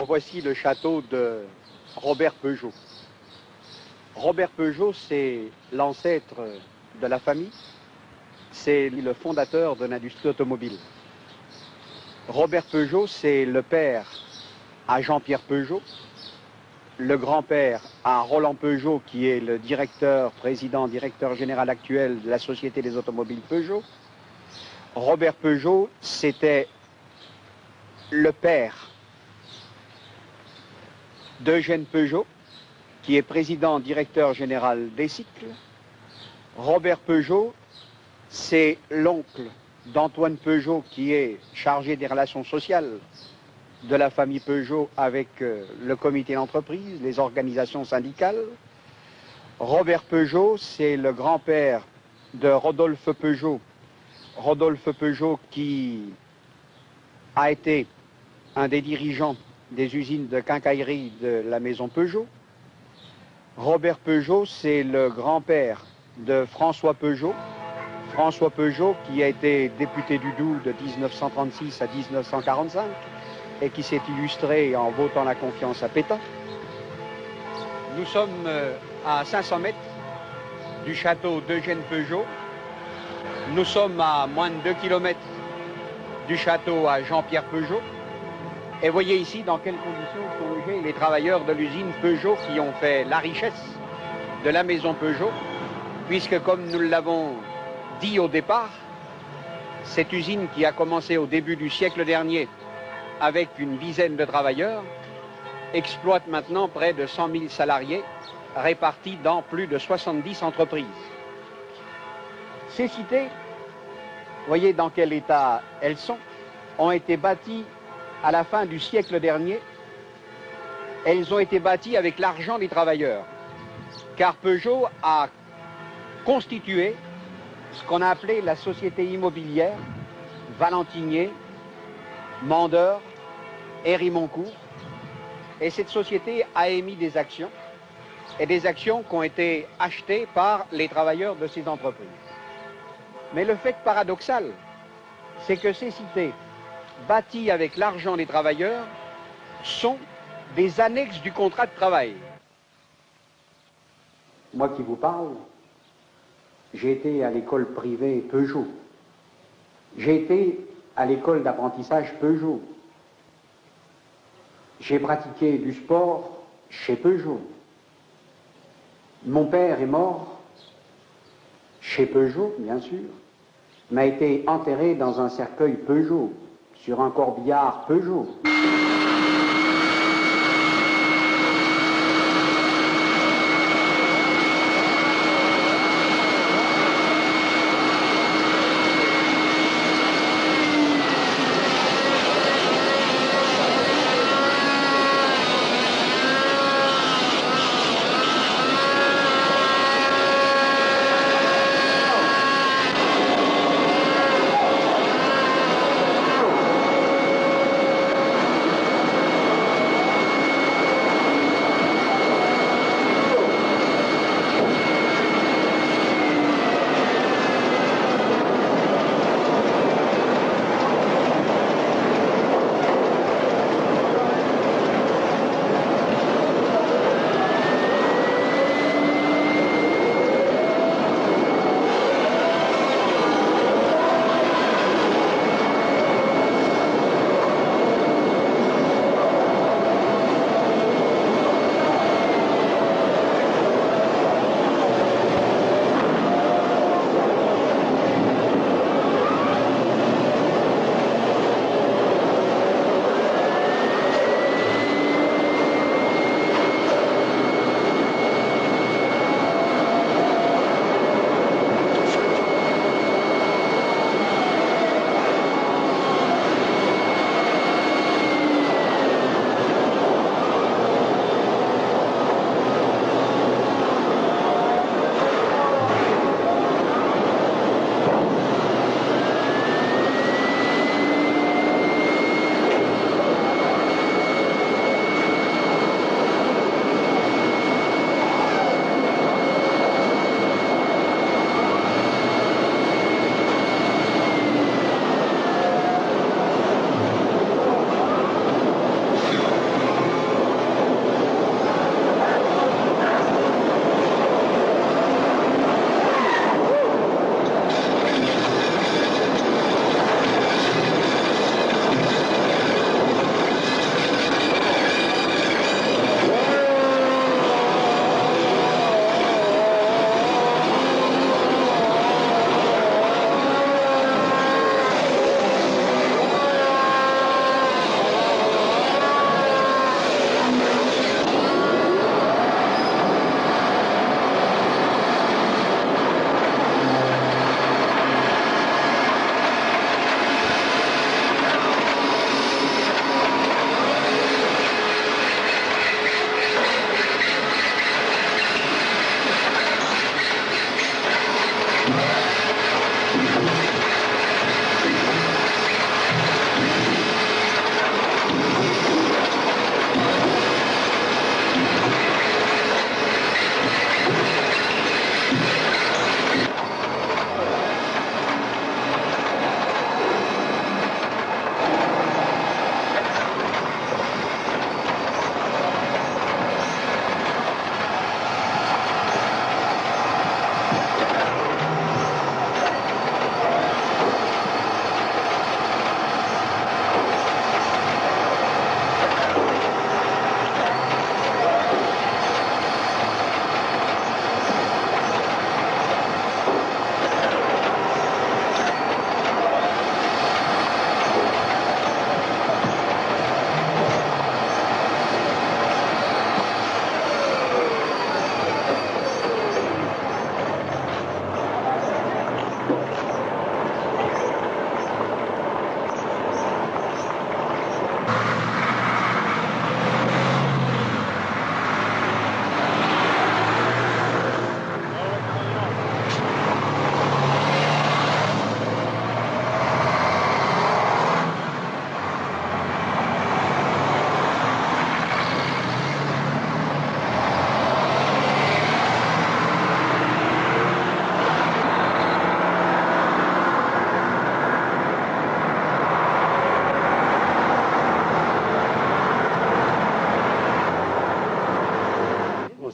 Voici le château de Robert Peugeot. Robert Peugeot, c'est l'ancêtre de la famille, c'est le fondateur de l'industrie automobile. Robert Peugeot, c'est le père à Jean-Pierre Peugeot, le grand-père à Roland Peugeot, qui est le directeur général actuel de la Société des automobiles Peugeot. Robert Peugeot, c'était le père d'Eugène Peugeot, qui est président directeur général des cycles. Robert Peugeot, c'est l'oncle d'Antoine Peugeot, qui est chargé des relations sociales de la famille Peugeot avec le comité d'entreprise, les organisations syndicales. Robert Peugeot, c'est le grand-père de Rodolphe Peugeot. Rodolphe Peugeot qui a été un des dirigeants des usines de quincaillerie de la maison Peugeot. Robert Peugeot, c'est le grand-père de François Peugeot. François Peugeot qui a été député du Doubs de 1936 à 1945 et qui s'est illustré en votant la confiance à Pétain. Nous sommes à 500 mètres du château d'Eugène Peugeot. Nous sommes à moins de 2 km du château à Jean-Pierre Peugeot. Et voyez ici dans quelles conditions sont logés les travailleurs de l'usine Peugeot qui ont fait la richesse de la maison Peugeot, puisque comme nous l'avons dit au départ, cette usine qui a commencé au début du siècle dernier avec une dizaine de travailleurs, exploite maintenant près de 100 000 salariés répartis dans plus de 70 entreprises. Ces cités voyez dans quel état elles sont, ont été bâties à la fin du siècle dernier. Elles ont été bâties avec l'argent des travailleurs, car Peugeot a constitué ce qu'on a appelé la société immobilière Valentinier, Mandeur et Rimoncourt. Et cette société a émis des actions, et des actions qui ont été achetées par les travailleurs de ces entreprises. Mais le fait paradoxal, c'est que ces cités, bâties avec l'argent des travailleurs, sont des annexes du contrat de travail. Moi qui vous parle, j'ai été à l'école privée Peugeot. J'ai été à l'école d'apprentissage Peugeot. J'ai pratiqué du sport chez Peugeot. Mon père est mort chez Peugeot, bien sûr, m'a été enterré dans un cercueil Peugeot, sur un corbillard Peugeot.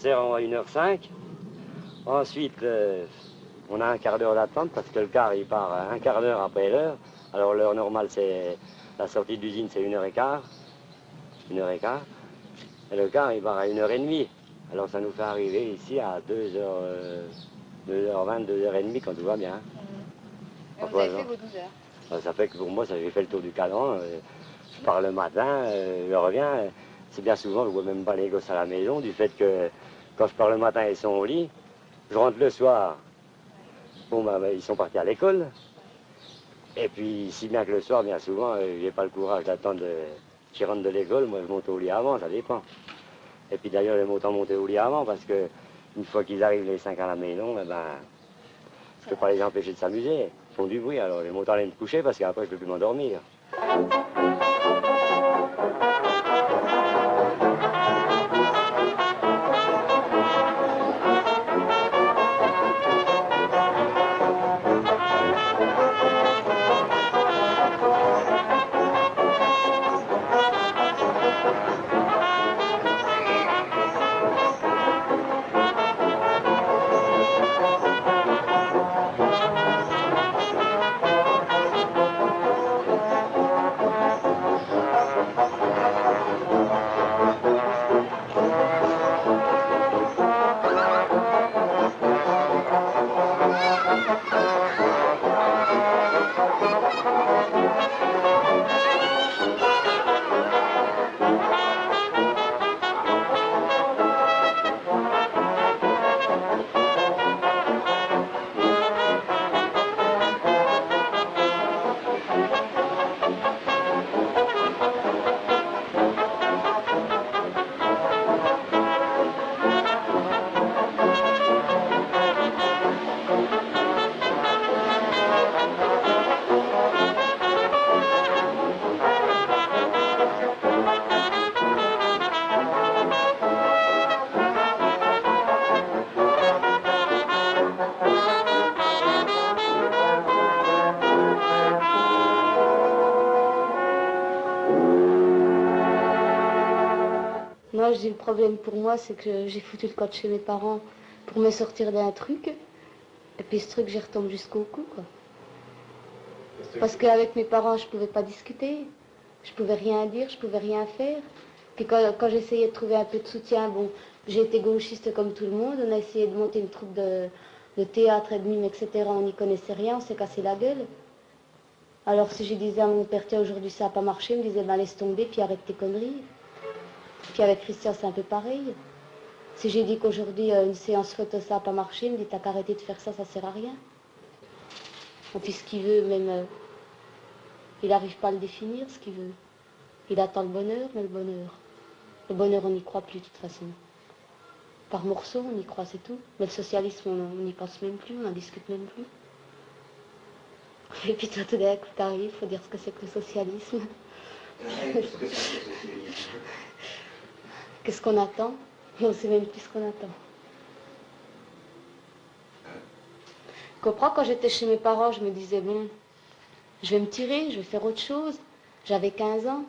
concert à 1h05. Ensuite, on a un quart d'heure d'attente parce que le car il part un quart d'heure après l'heure. Alors l'heure normale, c'est la sortie d'usine, c'est 1h15. 1h15. Et le car il part à 1h30. Alors ça nous fait arriver ici à 2h20, 2h30 quand tout va bien. Et vous avez fait vos 12 heures. Ça fait que pour moi, ça j'ai fait le tour du cadran. Je pars le matin, je reviens. C'est bien souvent, je ne vois même pas les gosses à la maison, du fait que quand je pars le matin, ils sont au lit. Je rentre le soir, bon, ils sont partis à l'école. Et puis, si bien que le soir, bien souvent, je n'ai pas le courage d'attendre qu'ils rentrent de l'école. Moi, je monte au lit avant, ça dépend. Et puis d'ailleurs, je monte au lit avant parce que une fois qu'ils arrivent les 5 à la maison, je ne peux pas les empêcher de s'amuser. Ils font du bruit, alors je monte à aller me coucher parce qu'après, je ne peux plus m'endormir. Moi, je dis le problème pour moi, c'est que j'ai foutu le code chez mes parents pour me sortir d'un truc. Et puis ce truc, j'y retombe jusqu'au cou, quoi. Parce qu'avec mes parents, je pouvais pas discuter. Je pouvais rien dire, je pouvais rien faire. Puis quand j'essayais de trouver un peu de soutien, bon, j'ai été gauchiste comme tout le monde. On a essayé de monter une troupe de théâtre et de mime, etc. On n'y connaissait rien, on s'est cassé la gueule. Alors si je disais à mon père, tiens, aujourd'hui ça n'a pas marché, il me disait, ben laisse tomber, puis arrête tes conneries. Puis avec Christian, c'est un peu pareil. Si j'ai dit qu'aujourd'hui, une séance photo, ça n'a pas marché, il me dit, t'as qu'à arrêter de faire ça, ça sert à rien. Et puis ce qu'il veut, même, il n'arrive pas à le définir, ce qu'il veut. Il attend le bonheur, mais le bonheur, on n'y croit plus, de toute façon. Par morceaux, on y croit, c'est tout. Mais le socialisme, on n'y pense même plus, on n'en discute même plus. Et puis toi, tout d'un coup, t'arrives, il faut dire ce que c'est que le socialisme. Qu'est-ce qu'on attend? On ne sait même plus ce qu'on attend. Je comprends, quand j'étais chez mes parents, je me disais, bon, je vais me tirer, je vais faire autre chose. J'avais 15 ans.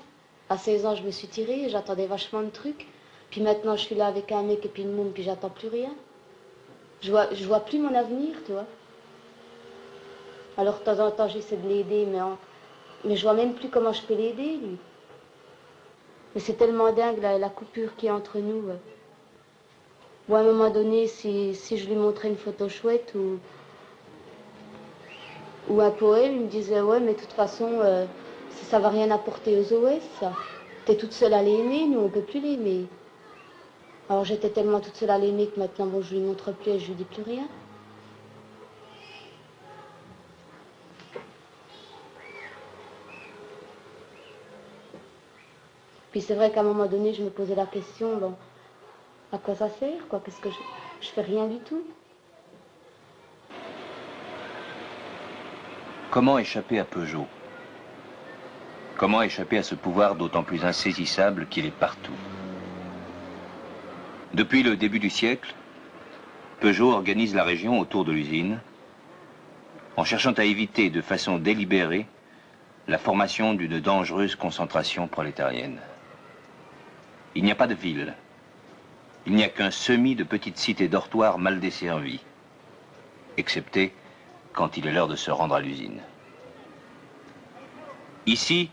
À 16 ans, je me suis tirée, j'attendais vachement de trucs. Puis maintenant, je suis là avec un mec et puis une môme, puis j'attends plus rien. Je vois plus mon avenir, tu vois. Alors, de temps en temps, j'essaie de l'aider, mais je vois même plus comment je peux l'aider, lui. Mais c'est tellement dingue, la coupure qui est entre nous. Ou à un moment donné, si je lui montrais une photo chouette ou un poème, il me disait, ouais, mais de toute façon, ça va rien apporter aux OS, ça. T'es toute seule à l'aimer, nous, on peut plus l'aimer. Alors j'étais tellement toute seule à l'aimer que maintenant, bon, je lui montre plus et je lui dis plus rien. Puis c'est vrai qu'à un moment donné, je me posais la question, bon, à quoi ça sert, quoi? Qu'est-ce que je fais rien du tout. Comment échapper à Peugeot? Comment échapper à ce pouvoir d'autant plus insaisissable qu'il est partout? Depuis le début du siècle, Peugeot organise la région autour de l'usine en cherchant à éviter de façon délibérée la formation d'une dangereuse concentration prolétarienne. Il n'y a pas de ville, il n'y a qu'un semis de petites cités dortoirs mal desservies, excepté quand il est l'heure de se rendre à l'usine. Ici,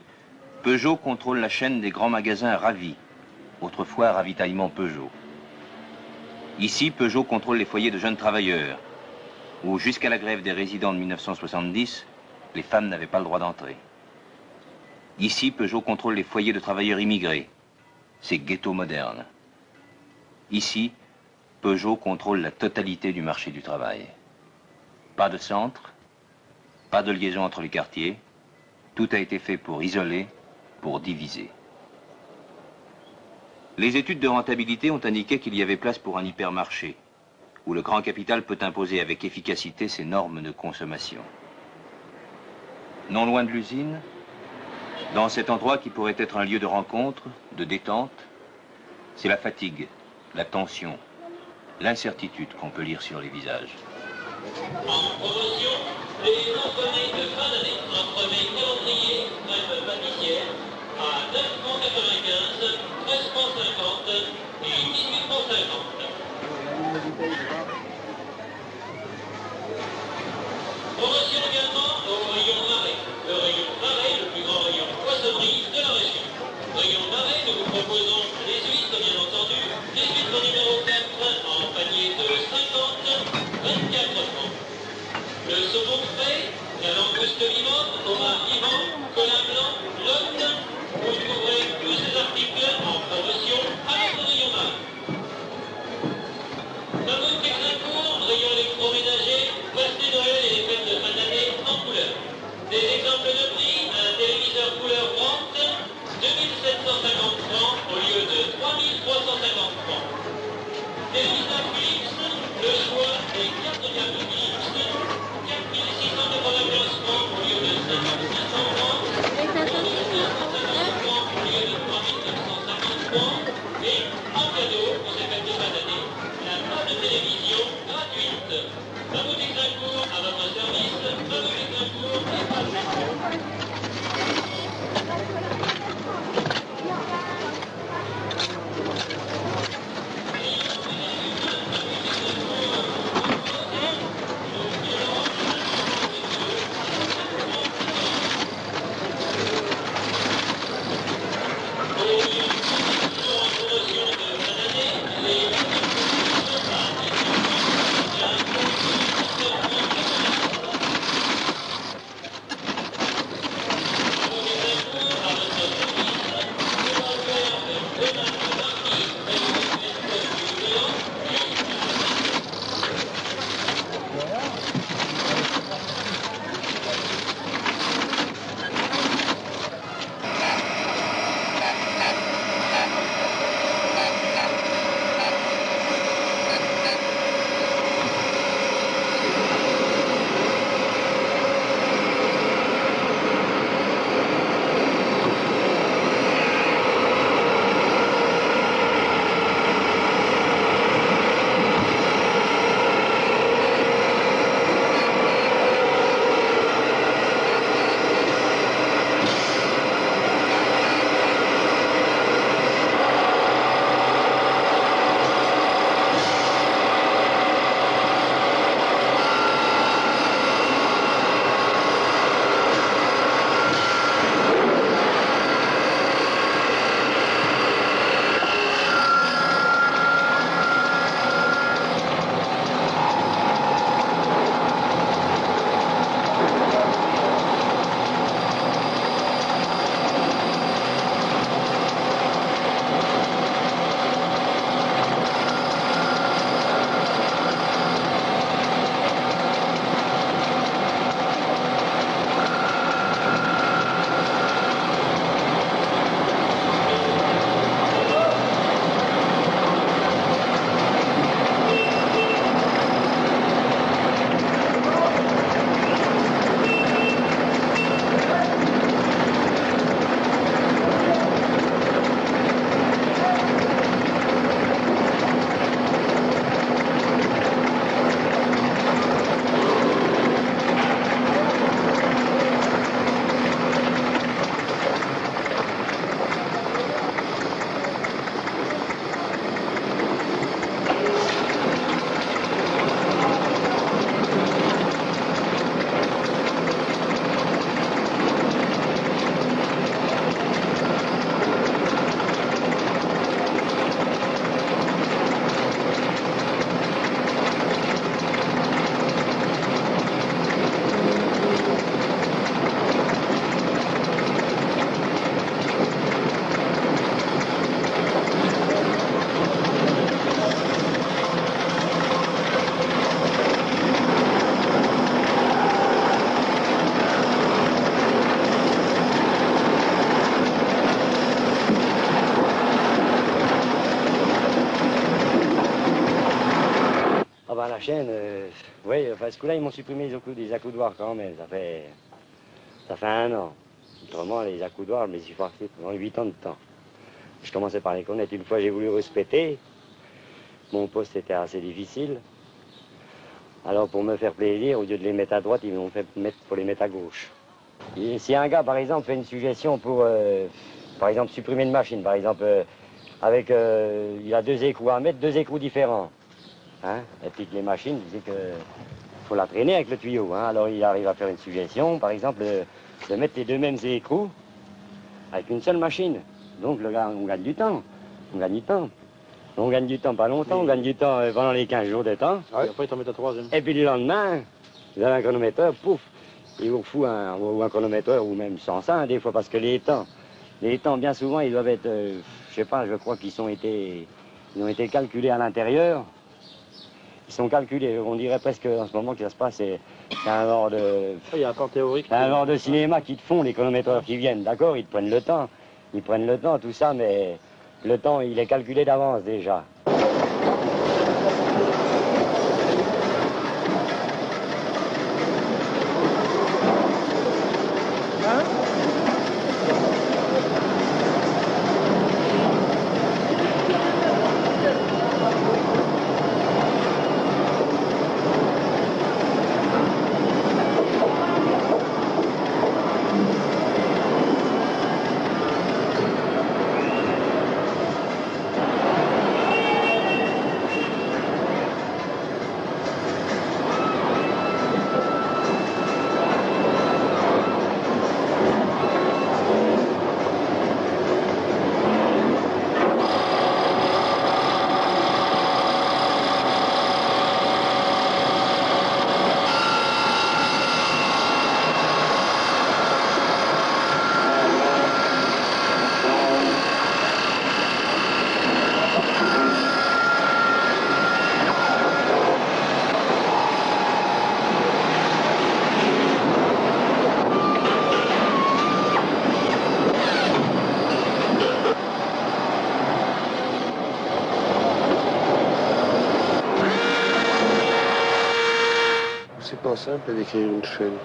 Peugeot contrôle la chaîne des grands magasins Ravi, autrefois ravitaillement Peugeot. Ici, Peugeot contrôle les foyers de jeunes travailleurs, où jusqu'à la grève des résidents de 1970, les femmes n'avaient pas le droit d'entrer. Ici, Peugeot contrôle les foyers de travailleurs immigrés, ces ghettos modernes. Ici, Peugeot contrôle la totalité du marché du travail. Pas de centre, pas de liaison entre les quartiers, tout a été fait pour isoler, pour diviser. Les études de rentabilité ont indiqué qu'il y avait place pour un hypermarché, où le grand capital peut imposer avec efficacité ses normes de consommation. Non loin de l'usine, dans cet endroit qui pourrait être un lieu de rencontre, de détente, c'est la fatigue, la tension, l'incertitude qu'on peut lire sur les visages. En promotion, les enfants de fin d'année, entremets calendrier, crème pâtissière, à 9,95 €, 13,50 € et 18,50 €. Promotion également au rayon Marais. Le rayon Marais, le plus grand rayon poissonnerie de la région. Rayon Marais, nous vous proposons les huîtres, bien entendu, les huîtres numéro 4 en panier de 50, 24 francs. Le saumon frais, la langouste vivante, homard vivant, colin blanc, lotte. Vous trouverez tous ces articles en promotion à notre rayon Marais. Dans votre Texacourt, rayon électroménager, voici Noël et les fêtes de fin d'année en couleur. Des exemples de prix, un téléviseur couleur Brandt, 2750 francs au lieu de 3350 francs. Téléviseur Philips, le choix des 4 gammes Philips, 4695 francs au lieu de 5500 francs, 4550 francs au lieu de 3950 francs, et en cadeau, pour ces fêtes de fin d'année, la table de télévision gratuite. Bravo Texacourt, à votre service, bravo Texacourt et bravo. chaîne, oui, enfin ce coup-là, ils m'ont supprimé les accoudoirs quand même, ça fait 1 an. Autrement, les accoudoirs, mais j'ai forcé pendant 8 ans de temps. Je commençais par les connaître. Une fois, j'ai voulu respecter. Mon poste était assez difficile. Alors, pour me faire plaisir, au lieu de les mettre à droite, ils m'ont fait mettre pour les mettre à gauche. Et si un gars, par exemple, fait une suggestion pour, par exemple, supprimer une machine, par exemple, il a 2 écrous à mettre, 2 écrous différents. Hein? Et puis que les machines, disaient que faut la traîner avec le tuyau. Hein? Alors, il arrive à faire une suggestion, par exemple, de mettre les 2 mêmes écrous avec une seule machine. Donc, le gars, on gagne du temps. On gagne du temps. On gagne du temps pas longtemps, on gagne du temps pendant les 15 jours de temps. Ouais. Et après, t'en mets ta 3e. Et puis le lendemain, vous avez un chronomètre, pouf, il vous fout un chronomètre, ou même sans ça, hein, des fois, parce que les temps, bien souvent, ils doivent être, je sais pas, je crois qu'ils ont été calculés à l'intérieur. Ils sont calculés, on dirait presque en ce moment que ça se passe, c'est un genre de... Il y a un temps théorique. Un genre de cinéma qui te font, les chronométreurs qui viennent, d'accord, ils te prennent le temps. Ils prennent le temps, tout ça, mais le temps, il est calculé d'avance déjà. C'est pas simple d'écrire une chaîne.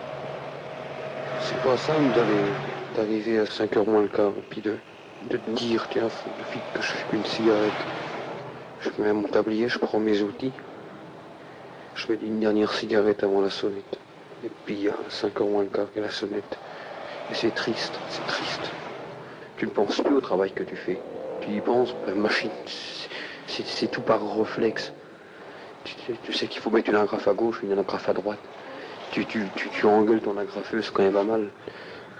C'est pas simple d'arriver à 5h moins le quart, puis de te dire, tiens, faut vite que je fume une cigarette. Je mets mon tablier, je prends mes outils, je mets une dernière cigarette avant la sonnette. Et puis il y a 5h moins le quart et la sonnette. Et c'est triste, c'est triste. Tu ne penses plus au travail que tu fais. Tu y penses, la machine, c'est tout par réflexe. Tu sais qu'il faut mettre une agrafe à gauche, une agrafe à droite. Tu engueules ton agrafeuse quand elle va mal.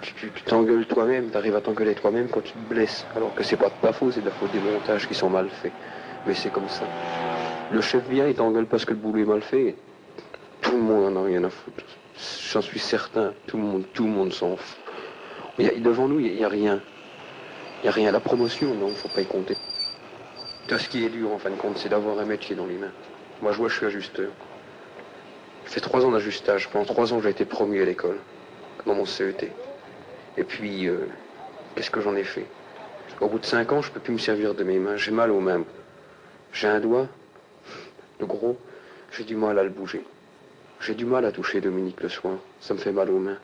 Tu t'engueules toi-même, tu arrives à t'engueuler toi-même quand tu te blesses. Alors que c'est pas de ta faute, c'est de la faute des montages qui sont mal faits. Mais c'est comme ça. Le chef vient, il t'engueule parce que le boulot est mal fait. Tout le monde en a rien à foutre. J'en suis certain. Tout le monde s'en fout. Devant nous, il n'y a rien. Il n'y a rien. La promotion, non, faut pas y compter. Tout ce qui est dur, en fin de compte, c'est d'avoir un métier dans les mains. Moi, je suis ajusteur. J'ai fait 3 ans d'ajustage. Pendant 3 ans, j'ai été promu à l'école, dans mon CET. Et puis, qu'est-ce que j'en ai fait? Au bout de 5 ans, je ne peux plus me servir de mes mains. J'ai mal aux mains. J'ai un doigt, le gros, j'ai du mal à le bouger. J'ai du mal à toucher Dominique le soir. Ça me fait mal aux mains.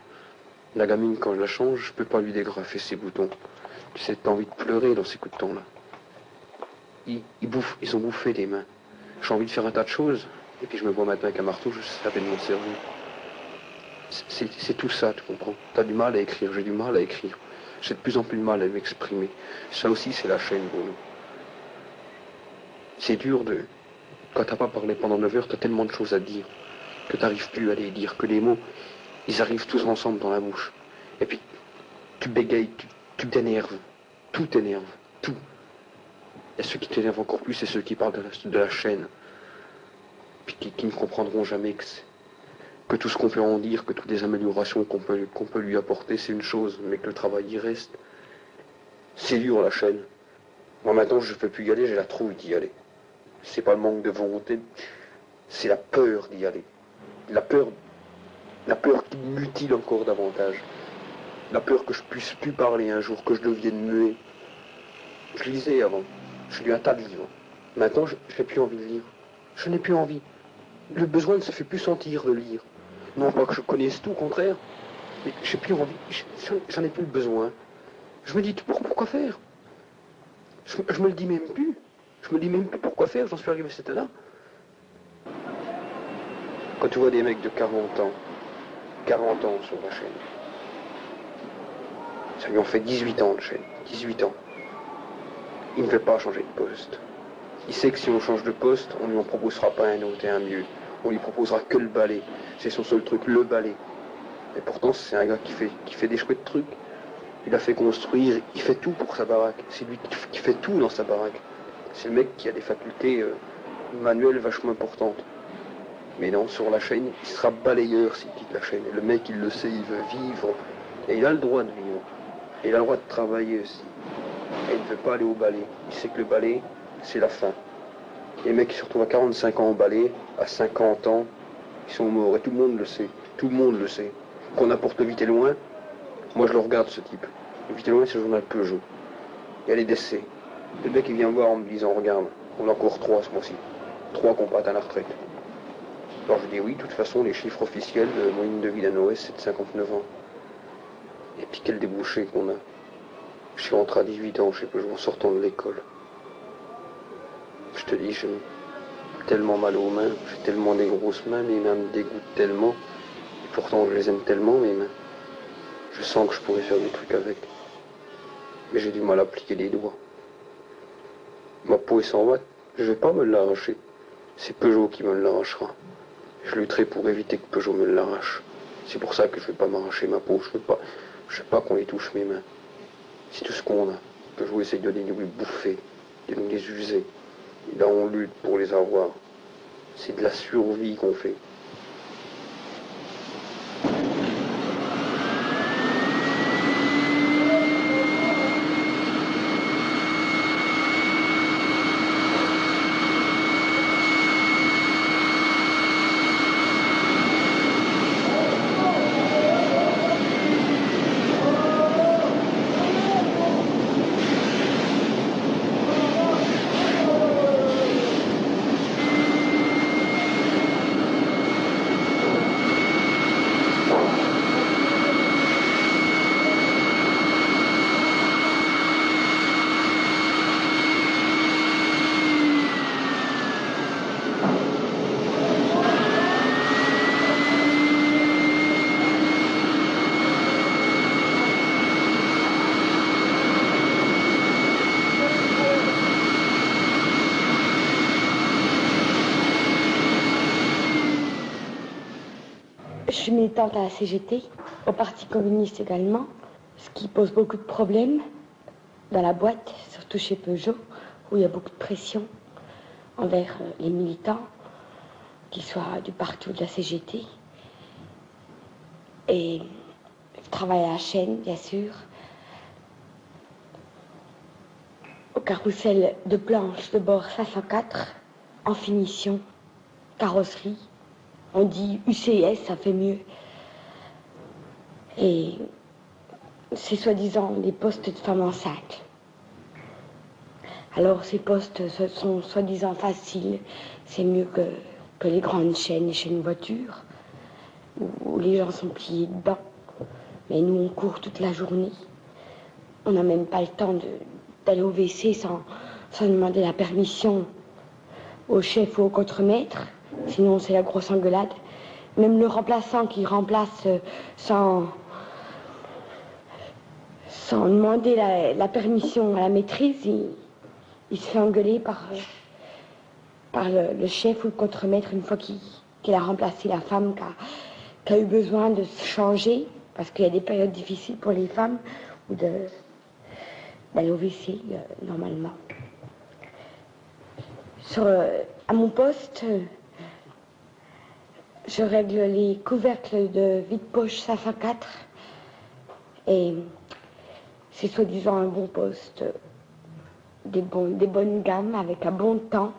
La gamine, quand je la change, je ne peux pas lui dégrafer ses boutons. Tu sais, t'as envie de pleurer dans ces coups de temps-là. Ils ont bouffé les mains. J'ai envie de faire un tas de choses, et puis je me vois maintenant avec un marteau, je sais taper de mon cerveau. C'est tout ça, tu comprends? T'as du mal à écrire, j'ai du mal à écrire. J'ai de plus en plus de mal à m'exprimer. Ça aussi, c'est la chaîne pour nous. C'est dur de... Quand t'as pas parlé pendant 9 heures, t'as tellement de choses à dire que t'arrives plus à les dire, que les mots, ils arrivent tous ensemble dans la bouche. Et puis, tu bégayes, tu t'énerves. Tout t'énerve, tout. Et ceux qui t'énervent encore plus, c'est ceux qui parlent de la chaîne. Puis qui ne comprendront jamais que tout ce qu'on peut en dire, que toutes les améliorations qu'on peut lui apporter, c'est une chose, mais que le travail y reste. C'est dur, la chaîne. Moi, maintenant, je ne peux plus y aller, j'ai la trouille d'y aller. C'est pas le manque de volonté, c'est la peur d'y aller. La peur qui me mutile encore davantage. La peur que je puisse plus parler un jour, que je devienne muet. Je lisais avant. J'ai lu un tas de livres. Maintenant, je n'ai plus envie de lire. Je n'ai plus envie. Le besoin ne se fait plus sentir de lire. Non pas que je connaisse tout, au contraire, mais j'ai plus envie, j'en ai plus le besoin. Je me dis pourquoi faire? Je me le dis même plus. Je me dis même plus pourquoi faire, j'en suis arrivé à cet état-là. Quand tu vois des mecs de 40 ans sur la chaîne, ça lui en fait 18 ans de chaîne, 18 ans. Il ne veut pas changer de poste. Il sait que si on change de poste, on ne lui en proposera pas un autre et un mieux. On lui proposera que le balai. C'est son seul truc, le balai. Et pourtant, c'est un gars qui fait des chouettes trucs. Il a fait construire, il fait tout pour sa baraque. C'est lui qui fait tout dans sa baraque. C'est le mec qui a des facultés manuelles vachement importantes. Mais non, sur la chaîne, il sera balayeur s'il quitte la chaîne. Et le mec, il le sait, il veut vivre. Et il a le droit de vivre. Et il a le droit de travailler aussi. Et il ne veut pas aller au balai. Il sait que le balai, c'est la fin. Les mecs qui se retrouvent à 45 ans au balai, à 50 ans, ils sont morts. Et tout le monde le sait. Tout le monde le sait. Qu'on apporte le vite et loin, moi je le regarde ce type. Le vite et loin, c'est le journal Peugeot. Il y a les décès. Le mec il vient me voir en me disant, regarde, on a encore 3 ce mois-ci. 3 qu'on part à la retraite. Alors je dis oui, de toute façon, les chiffres officiels de moyenne de vie d'un OS, c'est de 59 ans. Et puis quel débouché qu'on a. Je suis rentré à 18 ans chez Peugeot en sortant de l'école. Je te dis, j'ai tellement mal aux mains, j'ai tellement des grosses mains, mes mains me dégoûtent tellement. Et pourtant, je les aime tellement, mes mains. Je sens que je pourrais faire des trucs avec. Mais j'ai du mal à plier les doigts. Ma peau est 100 watts, je vais pas me l'arracher. C'est Peugeot qui me l'arrachera. Je lutterai pour éviter que Peugeot me l'arrache. C'est pour ça que je vais pas m'arracher ma peau. Je veux pas qu'on les touche mes mains. C'est tout ce qu'on a. Peugeot essaye de nous les bouffer, de nous les user. Et là on lutte pour les avoir. C'est de la survie qu'on fait. Je suis militante à la CGT, au Parti communiste également, ce qui pose beaucoup de problèmes dans la boîte, surtout chez Peugeot, où il y a beaucoup de pression envers les militants, qu'ils soient du parti ou de la CGT. Et je travaille à la chaîne, bien sûr, au carrousel de planches de bord 504, en finition, carrosserie. On dit UCS, ça fait mieux. Et c'est soi-disant des postes de femmes enceintes. Alors ces postes sont soi-disant faciles. C'est mieux que les grandes chaînes, les chaînes voitures, où les gens sont pliés dedans. Mais nous, on court toute la journée. On n'a même pas le temps d'aller au WC sans demander la permission au chef ou au contremaître. Sinon, c'est la grosse engueulade. Même le remplaçant qui remplace sans demander la permission à la maîtrise, il se fait engueuler par le chef ou le contremaître une fois qu'il a remplacé la femme qui a eu besoin de se changer, parce qu'il y a des périodes difficiles pour les femmes, ou d'aller au WC, normalement. À mon poste, je règle les couvercles de vide-poche 504 et c'est soi-disant un bon poste, des bonnes gammes avec un bon temps.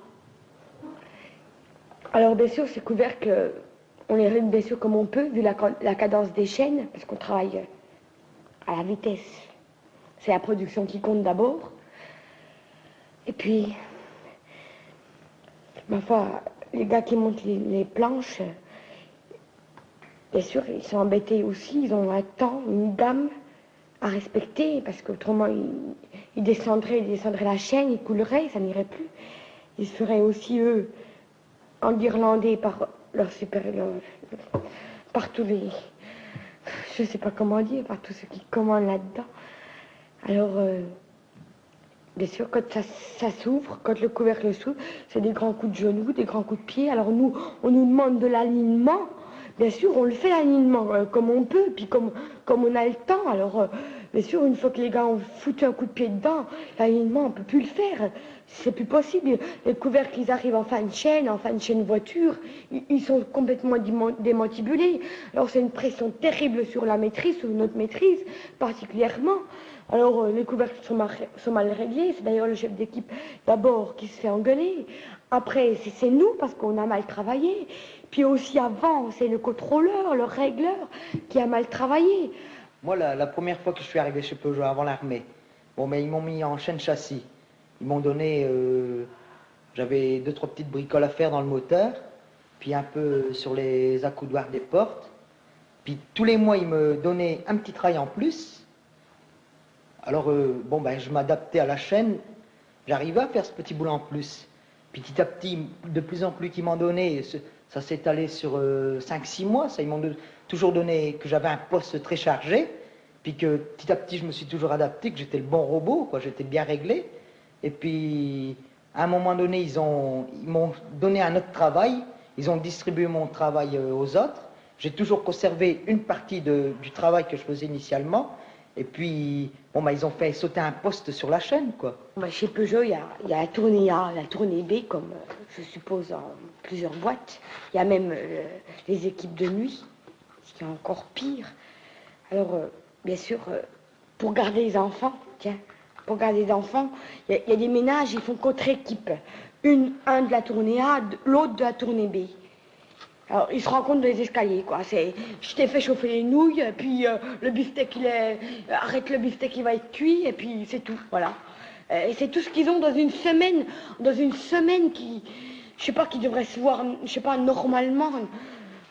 Alors bien sûr, ces couvercles, on les règle bien sûr comme on peut, vu la cadence des chaînes, parce qu'on travaille à la vitesse. C'est la production qui compte d'abord. Et puis, ma foi, les gars qui montent les planches, bien sûr, ils sont embêtés aussi, ils ont un temps, une gamme à respecter, parce qu'autrement, ils descendraient la chaîne, ils couleraient, ça n'irait plus. Ils se feraient aussi, eux, enguirlandés par leurs supérieurs, par tous les... Je ne sais pas comment dire, par tous ceux qui commandent là-dedans. Alors, bien sûr, quand ça s'ouvre, quand le couvercle s'ouvre, c'est des grands coups de genoux, des grands coups de pied. Alors nous, on nous demande de l'alignement. Bien sûr, on le fait l'alignement comme on peut, puis comme on a le temps. Alors, bien sûr, une fois que les gars ont foutu un coup de pied dedans, l'alignement, on ne peut plus le faire. C'est plus possible. Les couvercles, ils arrivent en fin de chaîne voiture, ils sont complètement démantibulés. Alors, c'est une pression terrible sur la maîtrise, sur notre maîtrise, particulièrement. Alors, les couvercles sont mal réglés. C'est d'ailleurs le chef d'équipe, d'abord, qui se fait engueuler. Après, c'est nous, parce qu'on a mal travaillé. Puis aussi avant, c'est le contrôleur, le régleur, qui a mal travaillé. Moi, la première fois que je suis arrivé chez Peugeot, avant l'armée, bon, mais ils m'ont mis en chaîne châssis. Ils m'ont donné, j'avais 2-3 petites bricoles à faire dans le moteur, puis un peu sur les accoudoirs des portes. Puis tous les mois, ils me donnaient un petit travail en plus. Alors, bon, ben, je m'adaptais à la chaîne, j'arrivais à faire ce petit boulot en plus. Puis petit à petit, de plus en plus qu'ils m'en donnaient, ça s'est étalé sur 5-6 mois, ça, ils m'ont toujours donné que j'avais un poste très chargé, puis que petit à petit, je me suis toujours adapté, que j'étais le bon robot, quoi, j'étais bien réglé. Et puis, à un moment donné, ils m'ont donné un autre travail, ils ont distribué mon travail aux autres. J'ai toujours conservé une partie du travail que je faisais initialement. Et puis, bon, bah, ils ont fait sauter un poste sur la chaîne, quoi. Bah, chez Peugeot, il y a la tournée A, la tournée B, comme je suppose en plusieurs boîtes. Il y a même les équipes de nuit, ce qui est encore pire. Alors, bien sûr, pour garder les enfants, tiens, pour garder les enfants, il y a des ménages, ils font contre-équipe. Un de la tournée A, l'autre de la tournée B. Alors, ils se rencontrent dans les escaliers, quoi. Je t'ai fait chauffer les nouilles, puis le beefsteak, arrête le beefsteak, il va être cuit, et puis c'est tout, voilà. Et c'est tout ce qu'ils ont dans une semaine qui, je sais pas, qui devrait se voir, je sais pas, normalement,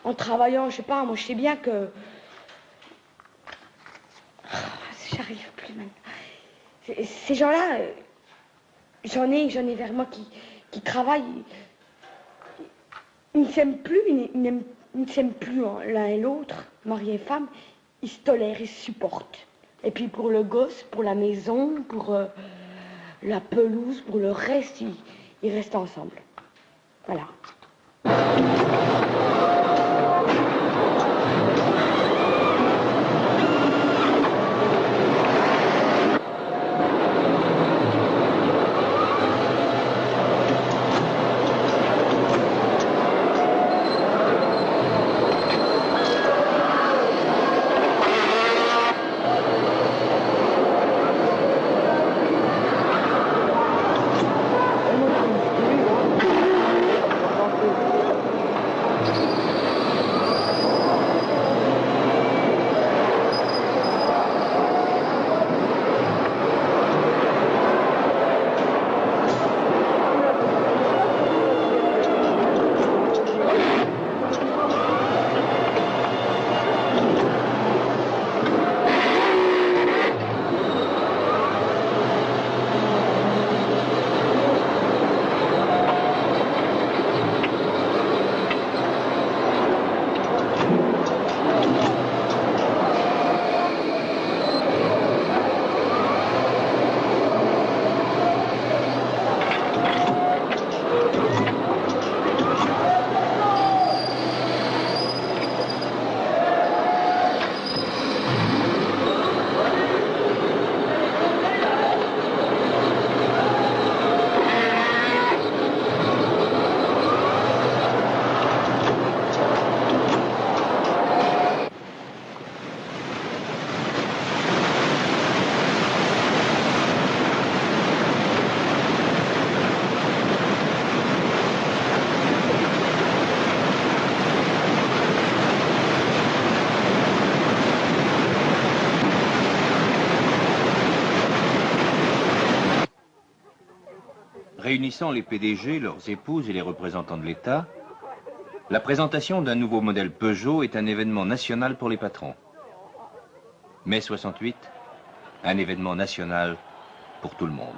en travaillant, je sais pas, moi je sais bien que... J'arrive plus maintenant. Ces gens-là, j'en ai vers moi qui travaillent... Ils ne s'aiment plus, ils ne s'aiment plus l'un et l'autre, mari et femme. Ils se tolèrent, ils se supportent. Et puis pour le gosse, pour la maison, pour la pelouse, pour le reste, ils restent ensemble. Voilà. réunissant les PDG, leurs épouses et les représentants de l'État, la présentation d'un nouveau modèle Peugeot est un événement national pour les patrons. Mai 68, un événement national pour tout le monde.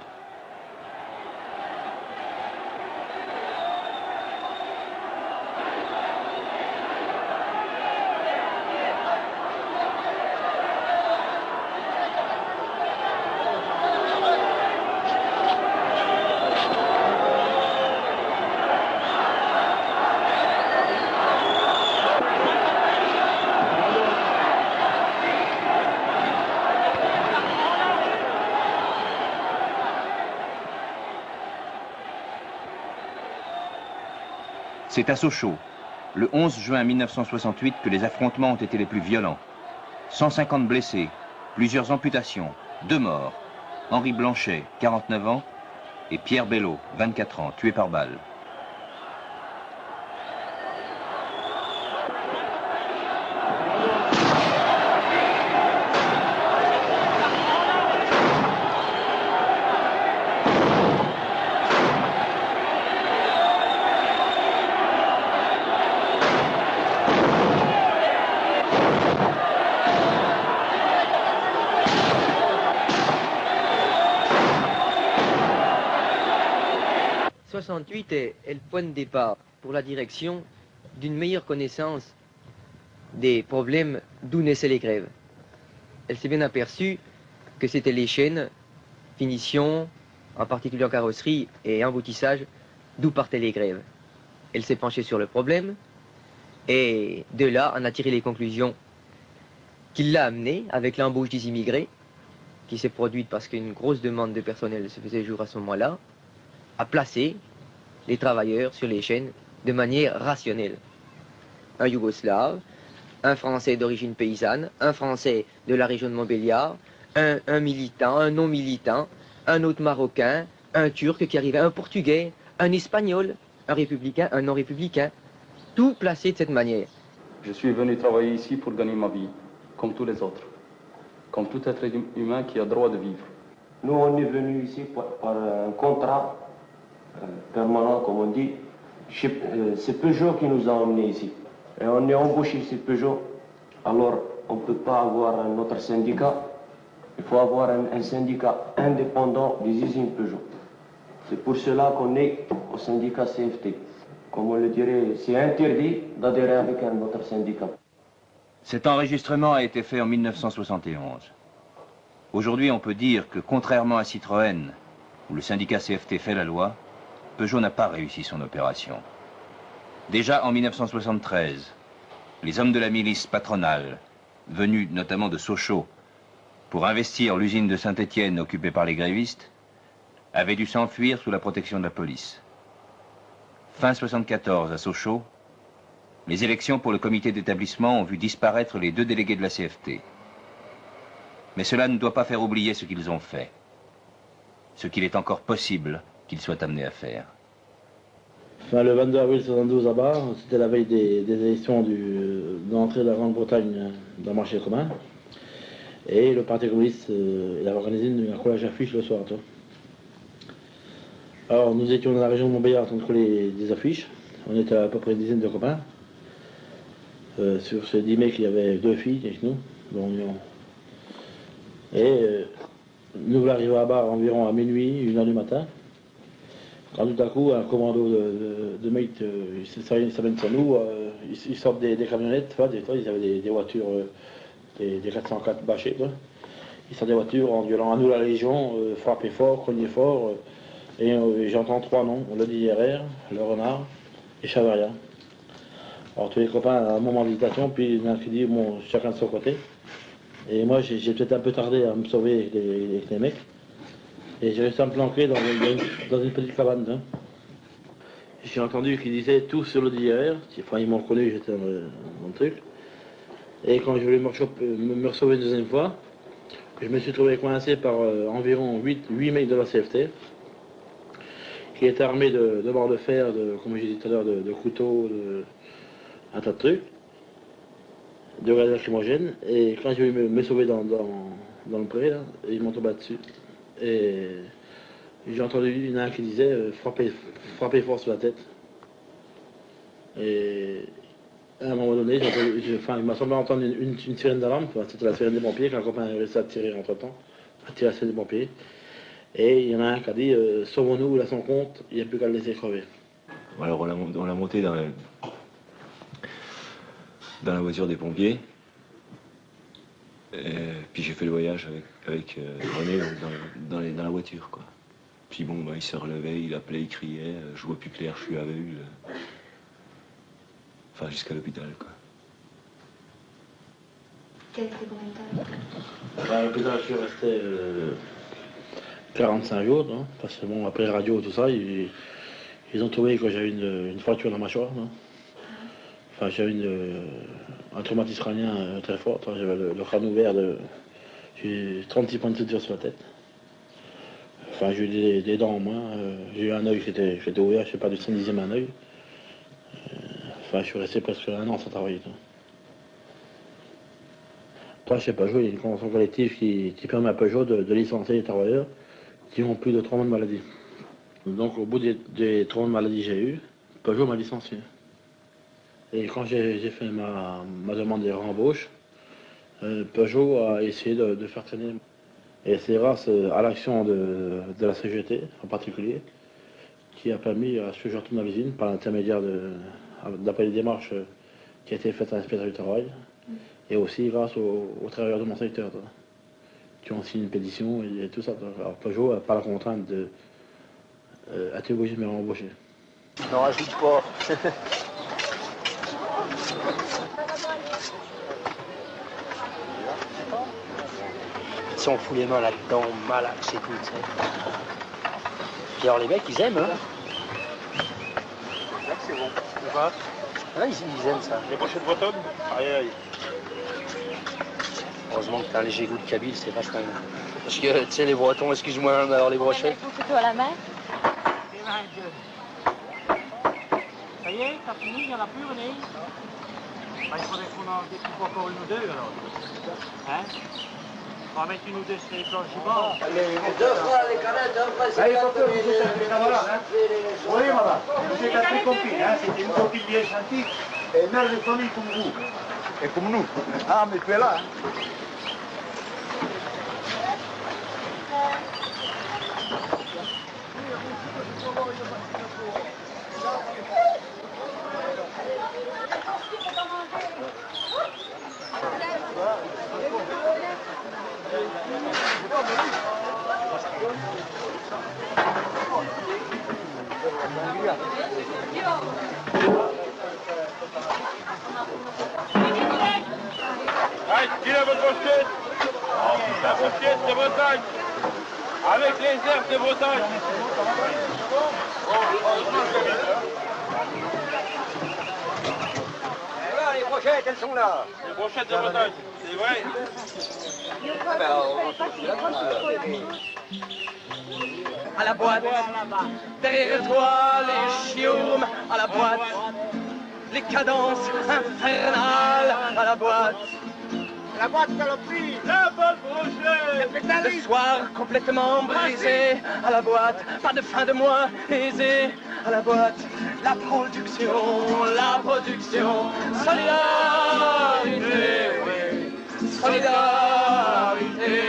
C'est à Sochaux, le 11 juin 1968, que les affrontements ont été les plus violents. 150 blessés, plusieurs amputations, 2 morts. Henri Blanchet, 49 ans, et Pierre Bello, 24 ans, tués par balle. Est le point de départ pour la direction d'une meilleure connaissance des problèmes d'où naissaient les grèves. Elle s'est bien aperçue que c'était les chaînes, finition, en particulier en carrosserie et emboutissage, d'où partaient les grèves. Elle s'est penchée sur le problème et de là en a tiré les conclusions qui l'a amené avec l'embauche des immigrés, qui s'est produite parce qu'une grosse demande de personnel se faisait jour à ce moment-là, à placer les travailleurs sur les chaînes de manière rationnelle. Un Yougoslave, un Français d'origine paysanne, un Français de la région de Montbéliard, un militant, un non-militant, un autre Marocain, un Turc qui arrivait, un Portugais, un Espagnol, un républicain, un non-républicain, tout placé de cette manière. Je suis venu travailler ici pour gagner ma vie, comme tous les autres, comme tout être humain qui a droit de vivre. Nous, on est venu ici par un contrat permanent, comme on dit. C'est Peugeot qui nous a emmenés ici. Et on est embauché chez Peugeot. Alors, on ne peut pas avoir un autre syndicat. Il faut avoir un syndicat indépendant des usines Peugeot. C'est pour cela qu'on est au syndicat CFT. Comme on le dirait, c'est interdit d'adhérer avec un autre syndicat. Cet enregistrement a été fait en 1971. Aujourd'hui, on peut dire que, contrairement à Citroën, où le syndicat CFT fait la loi, Peugeot n'a pas réussi son opération. Déjà en 1973, les hommes de la milice patronale, venus notamment de Sochaux, pour investir l'usine de Saint-Étienne occupée par les grévistes, avaient dû s'enfuir sous la protection de la police. Fin 1974, à Sochaux, les élections pour le comité d'établissement ont vu disparaître les 2 délégués de la CFT. Mais cela ne doit pas faire oublier ce qu'ils ont fait, ce qu'il est encore possible qu'ils soient amenés à faire. Enfin, le 22 avril 1972 à Bar, c'était la veille des élections de l'entrée de la Grande-Bretagne dans le marché commun. Et le Parti communiste il avait organisé un collage d'affiches le soir. Alors nous étions dans la région de Montbéliard en train de coller des affiches. On était à peu près une dizaine de copains. Sur ces 10 mecs, il y avait 2 filles avec nous. Nous voulons arriver à Bar environ à minuit, 1h du matin. Quand tout à coup, un commando de mecs s'amène sur nous, ils sortent des camionnettes, ils avaient des voitures, des 404 bâchées, quoi. Ils sortent des voitures en gueulant à nous la Légion, frappez fort, cognez fort, et j'entends 3 noms, le DRR, le Renard et Chavaria. Alors tous les copains, à un moment d'hésitation, puis il y en a qui dit, bon, chacun de son côté. Et moi, j'ai peut-être un peu tardé à me sauver avec les mecs. Et j'ai réussi à me planquer dans une petite cabane. Hein. J'ai entendu qu'ils disaient tous sur le DRR. Enfin, ils m'ont reconnu, j'étais dans le truc. Et quand je voulais me sauver une deuxième fois, je me suis trouvé coincé par environ 8 mecs de la CFT, qui étaient armés de barres de fer, comme j'ai dit tout à l'heure, de couteaux, un tas de trucs, de gaz lacrymogène. Et quand je voulais me sauver dans le pré, là, ils m'ont tombé dessus. Et J'ai entendu il y en a un qui disait frappez fort sur la tête. Et à un moment donné, il m'a semblé entendre une sirène d'alarme. C'était la sirène des pompiers, qu'un copain avait réussi à tirer entre temps, à tirer la sirène des pompiers. Et il y en a un qui a dit sauvons-nous là sans compte, il n'y a plus qu'à le laisser crever. Alors on l'a monté dans la voiture des pompiers. Et puis j'ai fait le voyage avec René dans la voiture, quoi. Puis bon, il se relevait, il appelait, il criait, je vois plus clair, je suis aveugle. Enfin, jusqu'à l'hôpital, quoi. Quel était combien de temps? À l'hôpital, je suis resté 45 jours, non, parce que bon, après radio et tout ça, ils ont trouvé que j'avais une fracture dans la mâchoire. Non. Enfin, j'avais un traumatisme crânien très fort. J'avais le crâne ouvert, j'ai 36 points de suture sur la tête. Enfin, j'ai eu des dents en moins. J'ai eu un œil qui était ouvert, je sais pas, du 110e un œil. Enfin, je suis resté presque un an sans travailler. Après, chez Peugeot, il y a une convention collective qui permet à Peugeot de licencier les travailleurs qui ont plus de 3 mois de maladie. Donc, au bout des 3 mois de maladie que j'ai eu, Peugeot m'a licencié. Et quand j'ai fait ma demande de réembauche, Peugeot a essayé de faire traîner. Et c'est grâce à l'action de la CGT en particulier qui a permis à ce que je retourne à l'usine par l'intermédiaire d'après les démarches qui a été faites à l'inspecteur du travail et aussi grâce aux travailleurs de mon secteur qui ont signé une pétition et tout ça. Alors Peugeot n'a pas la contrainte de être obligé de me réembaucher. Non, rajoute pas. Si on fout les mains là-dedans, malade, c'est tout, tu sais. Puis alors les mecs, ils aiment, hein. C'est bon. C'est quoi? Ah, ils aiment ça. Les brochettes bretonnes? Aïe aïe. Heureusement que t'as un léger goût de Kabyle, c'est vachement bien. Parce que, tu sais, les Bretons, excuse-moi, alors les brochettes. Couteau à la main. Ça y est, t'as fini, il n'y en a plus, René? Bah, il faudrait qu'on en découpe encore une ou deux, alors. Hein? On va mettre une ou deux sur les planches du bord. Deux fois les canettes, deux fois c'est Oui, madame. Vous avez tout compris, hein? C'était une copine bien gentille et mère de famille comme vous. Et comme nous. Ah, mais tu es là, hein? Allez, tirez votre brochette. La brochette de Bretagne. Avec les herbes de Bretagne. Voilà, les brochettes, elles sont là. Les brochettes de Bretagne, c'est vrai. À la boîte, derrière toi les chiourmes, à la boîte, les cadences infernales, à la boîte. La boîte saloperie, la bonne brochette. Le soir complètement brisé, à la boîte, pas de fin de mois aisé, à la boîte. La production, solidarité, oui, solidarité.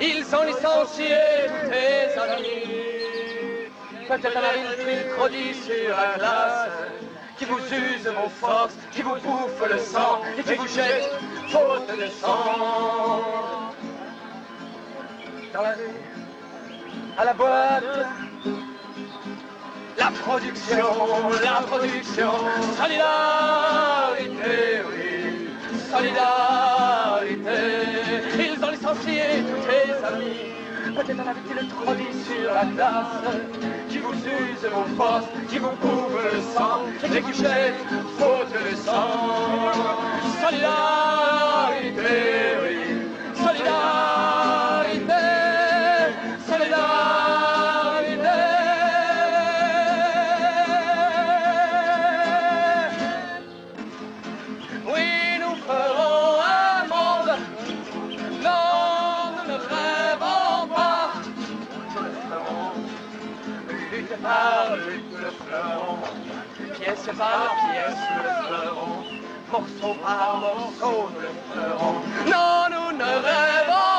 Ils ont licencié tes amis, peut-être un infiltre dit sur la classe, qui vous use vos forces, qui vous bouffe le sang, et qui vous jette faute de sang. Dans la rue, à la boîte, la production, solidarité, oui, solidarité. Ils ont licencié tous tes amis, peut-être en avait-il trop dit sur la classe, qui vous use vos forces, qui vous bouffe le sang, et qui jette faute de sang. Solidarité, oui, solidarité, solidarité. Ferons un monde, non, nous ne rêvons pas. pleurons. Pièce par pièce, nous le ferons. Morceau par morceau, nous le ferons. Non, nous ne rêvons